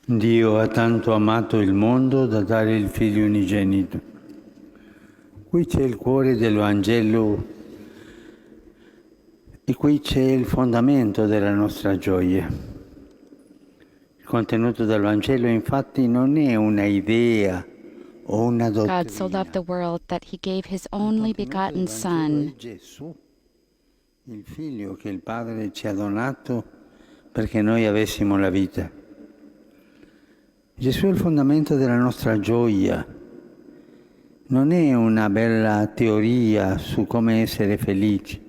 Dio ha tanto amato il mondo da dare il Figlio unigenito. Qui c'è il cuore del Vangelo e qui c'è il fondamento della nostra gioia. Il contenuto del Vangelo infatti non è una idea o una dottrina. God so loved the world that he gave his only begotten Son. È Gesù, il Figlio che il Padre ci ha donato perché noi avessimo la vita. Gesù è il fondamento della nostra gioia. Non è una bella teoria su come essere felici,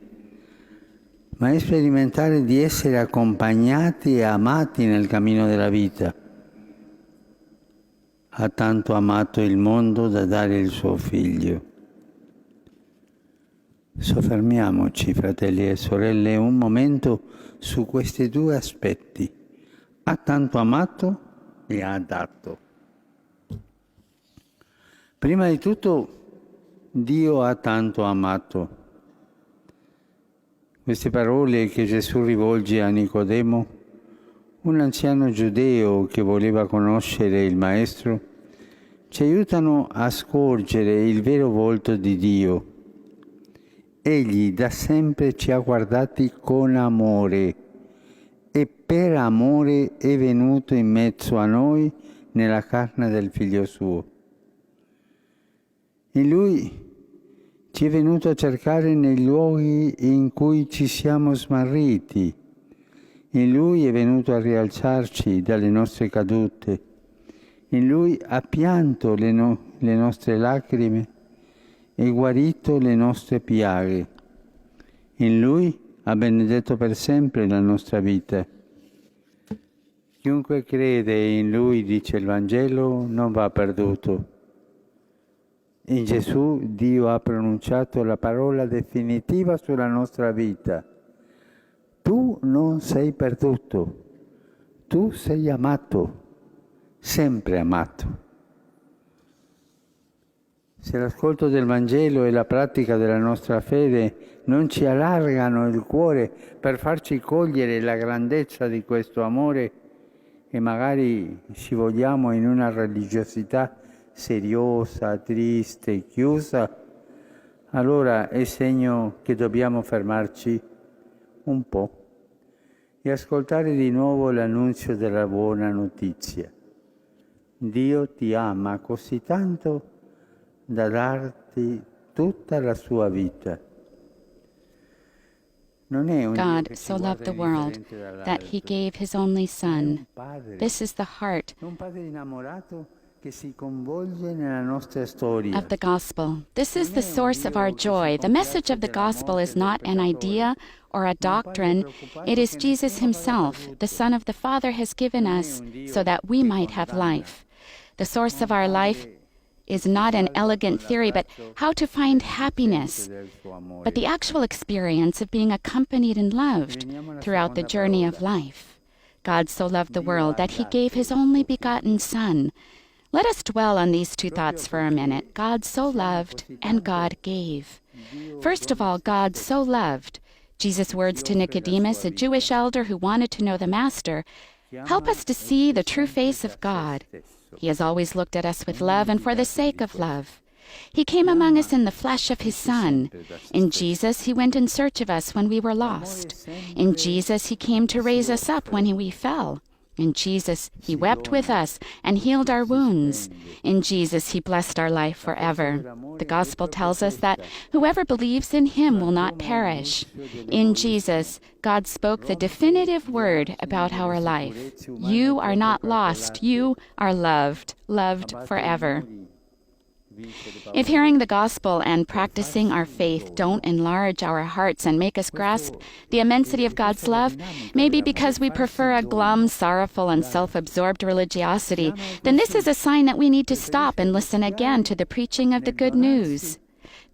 ma è sperimentare di essere accompagnati e amati nel cammino della vita. Ha tanto amato il mondo da dare il suo Figlio. Soffermiamoci, fratelli e sorelle, un momento su questi due aspetti. Ha tanto amato e ha dato. Prima di tutto, Dio ha tanto amato. Queste parole che Gesù rivolge a Nicodemo, un anziano giudeo che voleva conoscere il Maestro, ci aiutano a scorgere il vero volto di Dio. Egli da sempre ci ha guardati con amore e per amore è venuto in mezzo a noi nella carne del Figlio suo. In Lui ci è venuto a cercare nei luoghi in cui ci siamo smarriti. In Lui è venuto a rialzarci dalle nostre cadute. In Lui ha pianto le nostre lacrime e guarito le nostre piaghe. In Lui ha benedetto per sempre la nostra vita. Chiunque crede in Lui, dice il Vangelo, non va perduto. In Gesù Dio ha pronunciato la parola definitiva sulla nostra vita. Tu non sei perduto, tu sei amato, sempre amato. Se l'ascolto del Vangelo e la pratica della nostra fede non ci allargano il cuore per farci cogliere la grandezza di questo amore e magari scivoliamo in una religiosità seriosa, triste, chiusa, allora è segno che dobbiamo fermarci un po' e ascoltare di nuovo l'annunzio della buona notizia. Dio ti ama così tanto da darti tutta la sua vita. Non è un God so loved the world that he gave his only Son. This is the heart un padre innamorato che si coinvolge nella nostra storia. of the gospel. This is the source of our joy. The message of the gospel is not an idea or a doctrine. It is Jesus himself, the Son of the Father, has given us so that we might have life. The source of our life is not an elegant theory, but how to find happiness, but the actual experience of being accompanied and loved throughout the journey of life. God so loved the world that he gave his only begotten Son. Let us dwell on these two thoughts for a minute. God so loved and God gave. First of all, God so loved. Jesus' words to Nicodemus, a Jewish elder who wanted to know the Master, help us to see the true face of God. He has always looked at us with love and for the sake of love. He came among us in the flesh of his Son. In Jesus, he went in search of us when we were lost. In Jesus, he came to raise us up when we fell. In Jesus, he wept with us and healed our wounds. In Jesus, he blessed our life forever. The gospel tells us that whoever believes in him will not perish. In Jesus, God spoke the definitive word about our life. You are not lost. You are loved, loved forever. If hearing the gospel and practicing our faith don't enlarge our hearts and make us grasp the immensity of God's love, maybe because we prefer a glum, sorrowful, and self-absorbed religiosity, then this is a sign that we need to stop and listen again to the preaching of the good news.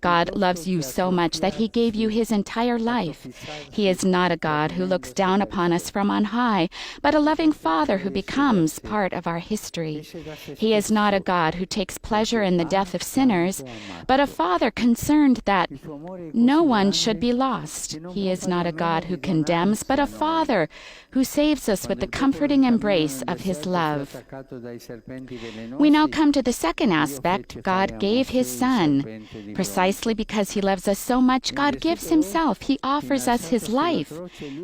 God loves you so much that he gave you his entire life. He is not a God who looks down upon us from on high, but a loving Father who becomes part of our history. He is not a God who takes pleasure in the death of sinners, but a Father concerned that no one should be lost. He is not a God who condemns, but a Father who saves us with the comforting embrace of his love. We now come to the second aspect. God gave his Son. Precisely because he loves us so much, God gives himself. He offers us his life.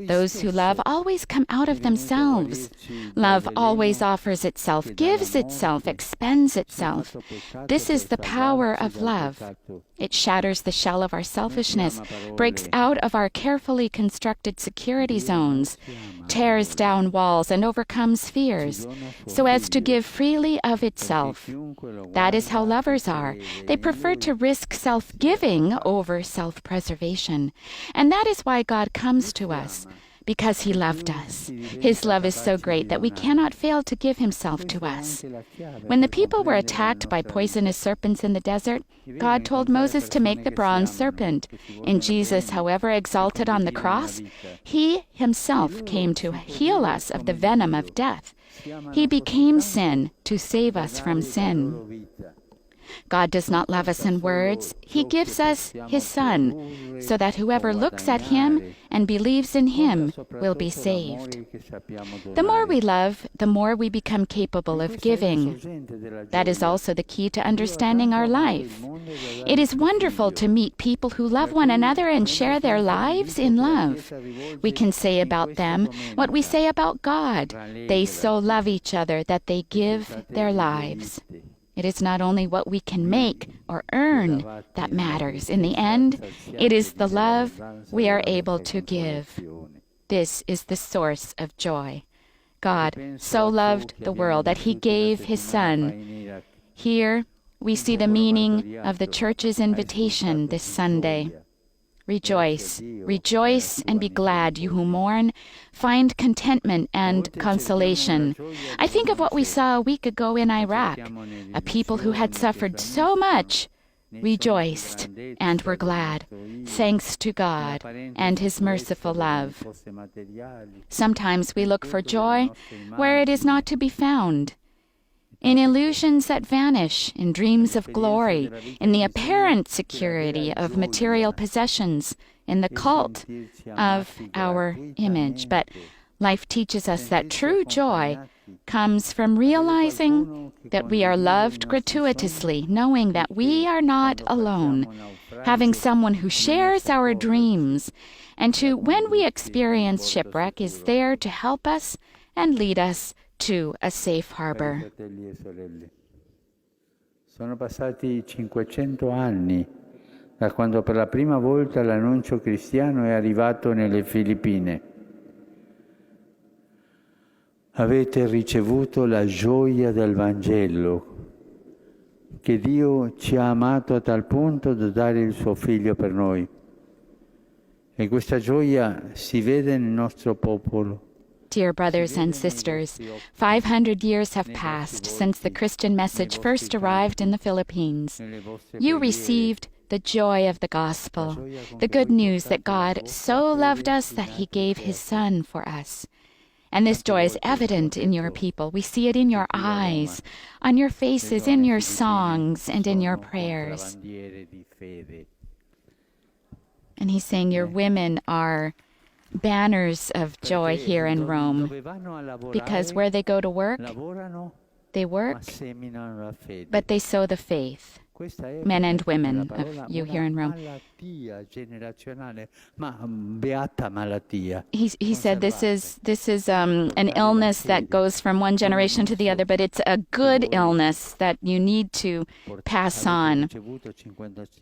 Those who love always come out of themselves. Love always offers itself, gives itself, expends itself. This is the power of love. It shatters the shell of our selfishness, breaks out of our carefully constructed security zones, tears down walls and overcomes fears, so as to give freely of itself. That is how lovers are. They prefer to risk self-giving over self-preservation. And that is why God comes to us, because he loved us. His love is so great that we cannot fail to give himself to us. When the people were attacked by poisonous serpents in the desert, God told Moses to make the bronze serpent. In Jesus, however, exalted on the cross, he himself came to heal us of the venom of death. He became sin to save us from sin. God does not love us in words. He gives us his Son, so that whoever looks at him and believes in him will be saved. The more we love, the more we become capable of giving. That is also the key to understanding our life. It is wonderful to meet people who love one another and share their lives in love. We can say about them what we say about God. They so love each other that they give their lives. It is not only what we can make or earn that matters. In the end, it is the love we are able to give. This is the source of joy. God so loved the world that he gave his Son. Here we see the meaning of the church's invitation this Sunday. Rejoice, rejoice and be glad, you who mourn. Find contentment and consolation. I think of what we saw a week ago in Iraq. A people who had suffered so much rejoiced and were glad, thanks to God and his merciful love. Sometimes we look for joy where it is not to be found. In illusions that vanish, in dreams of glory, in the apparent security of material possessions, in the cult of our image. But life teaches us that true joy comes from realizing that we are loved gratuitously, knowing that we are not alone, having someone who shares our dreams, and who, when we experience shipwreck, is there to help us and lead us to a safe harbor. Sono passati 500 anni da quando per la prima volta l'annuncio cristiano è arrivato nelle Filippine. Avete ricevuto la gioia del Vangelo, che Dio ci ha amato a tal punto da dare il suo Figlio per noi. E questa gioia si vede nel nostro popolo. Dear brothers and sisters, 500 years have passed since the Christian message first arrived in the Philippines. You received the joy of the gospel, the good news that God so loved us that he gave his Son for us. And this joy is evident in your people. We see it in your eyes, on your faces, in your songs, and in your prayers. And he's saying your women are banners of joy here in Rome, because where they go to work, they work, but they sow the faith. Men and women of you here in Rome. He said this is an illness that goes from one generation to the other, but it's a good illness that you need to pass on.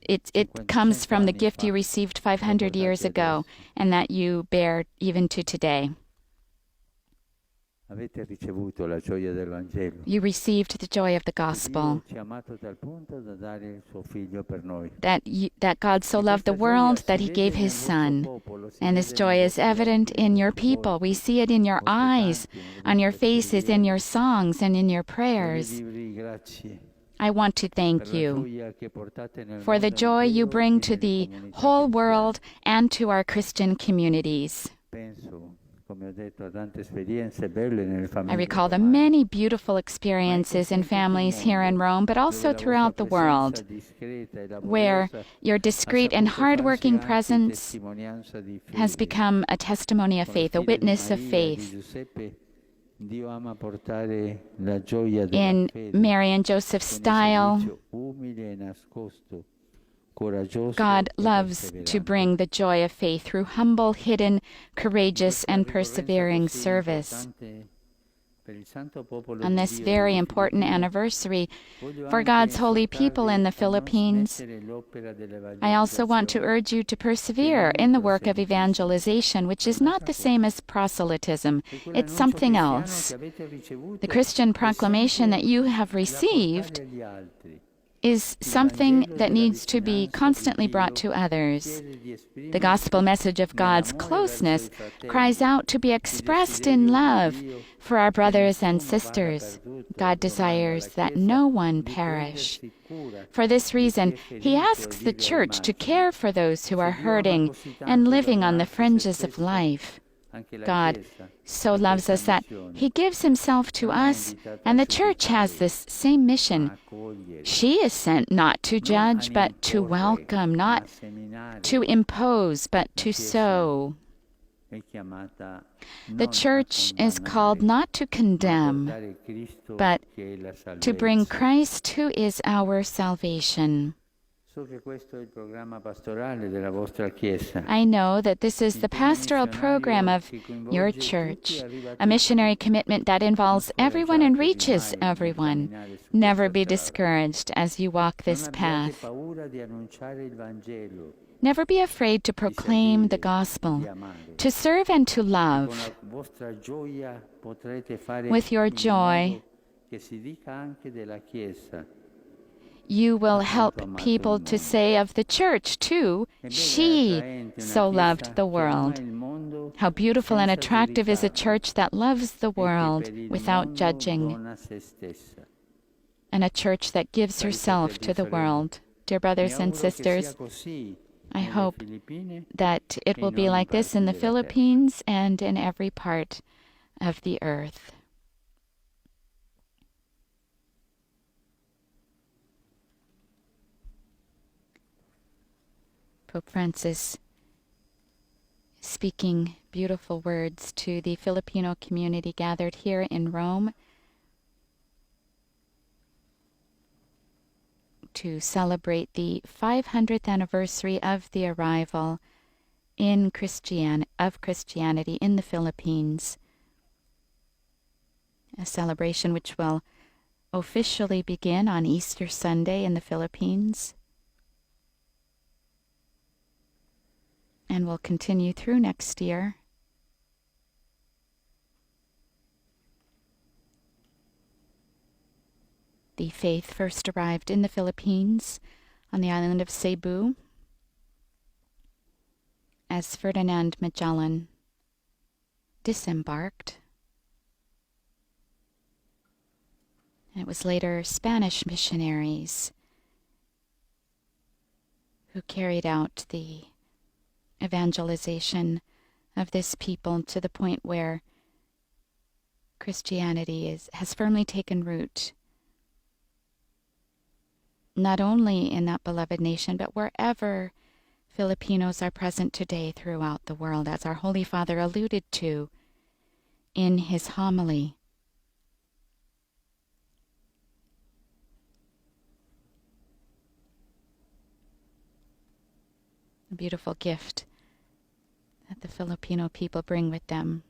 It comes from the gift you received 500 years ago and that you bear even to today. You received the joy of the gospel, that God so loved the world that he gave his Son. And this joy is evident in your people. We see it in your eyes, on your faces, in your songs, and in your prayers. I want to thank you for the joy you bring to the whole world and to our Christian communities. I recall the many beautiful experiences in families here in Rome, but also throughout the world, where your discreet and hardworking presence has become a testimony of faith, a witness of faith. In Mary and Joseph's style, God loves to bring the joy of faith through humble, hidden, courageous, and persevering service. On this very important anniversary for God's holy people in the Philippines, I also want to urge you to persevere in the work of evangelization, which is not the same as proselytism. It's something else. The Christian proclamation that you have received is something that needs to be constantly brought to others. The gospel message of God's closeness cries out to be expressed in love for our brothers and sisters. God desires that no one perish. For this reason, He asks the Church to care for those who are hurting and living on the fringes of life. God so loves us that He gives Himself to us, and the Church has this same mission. She is sent not to judge, but to welcome, not to impose, but to sow. The Church is called not to condemn, but to bring Christ, who is our salvation. I know that this is the pastoral program of your church, a missionary commitment that involves everyone and reaches everyone. Never be discouraged as you walk this path. Never be afraid to proclaim the gospel, to serve and to love. With your joy, you will help people to say of the church, too, she so loved the world. How beautiful and attractive is a church that loves the world without judging, and a church that gives herself to the world. Dear brothers and sisters, I hope that it will be like this in the Philippines and in every part of the earth. Pope Francis speaking beautiful words to the Filipino community gathered here in Rome to celebrate the 500th anniversary of the arrival of Christianity in the Philippines, a celebration which will officially begin on Easter Sunday in the Philippines and will continue through next year. The faith first arrived in the Philippines on the island of Cebu as Ferdinand Magellan disembarked. And it was later Spanish missionaries who carried out the evangelization of this people to the point where Christianity has firmly taken root, not only in that beloved nation, but wherever Filipinos are present today throughout the world, as our Holy Father alluded to in his homily. A beautiful gift that the Filipino people bring with them.